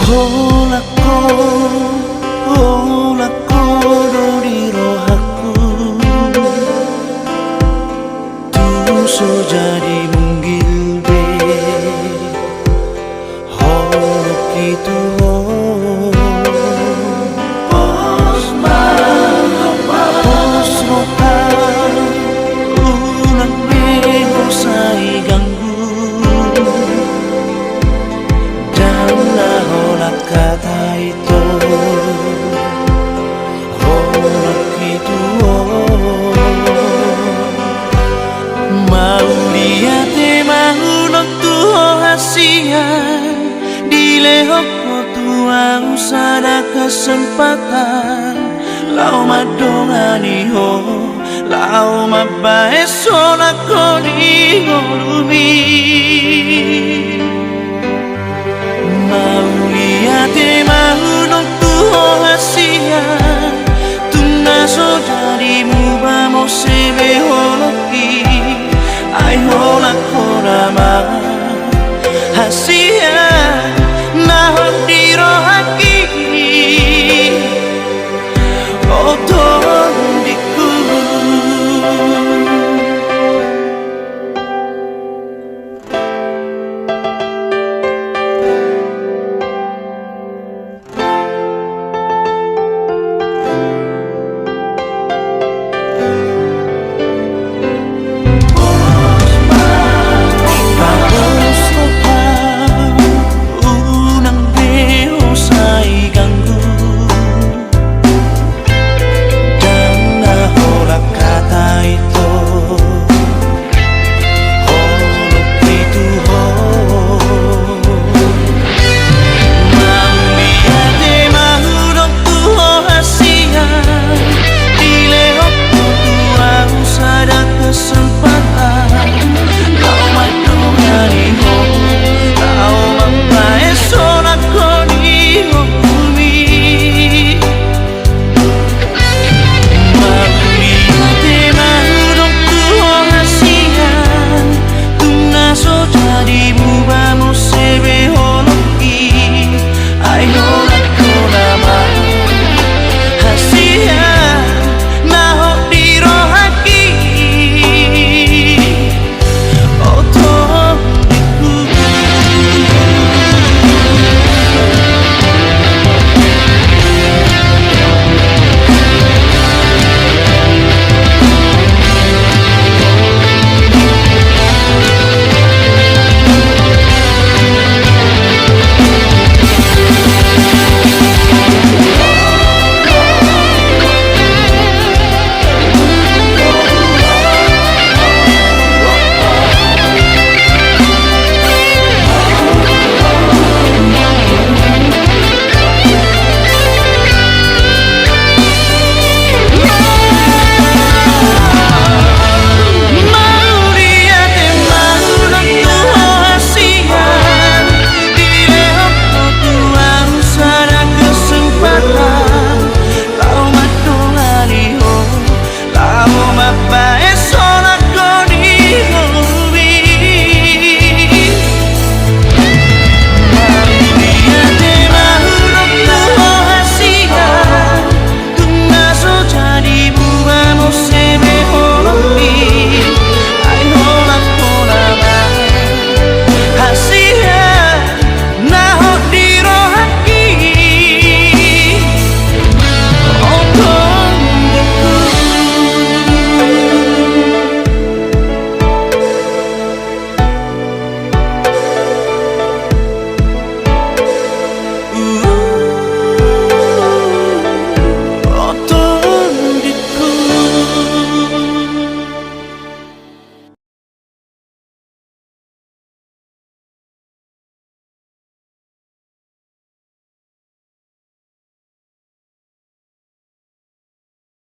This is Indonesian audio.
Holako dori rohaku tuso jadi munggil be holok itu pos roka ulang be hosai ganggu jangan holak kata itu dilehok tua usada kesempatan lau madongani ho lau mabae sona koni ngolumi mau lihat mau nontu hasia tuna so jadimu vamos se ve holoki ai hola korama hasia nahon di rohaki oton diku kesempatan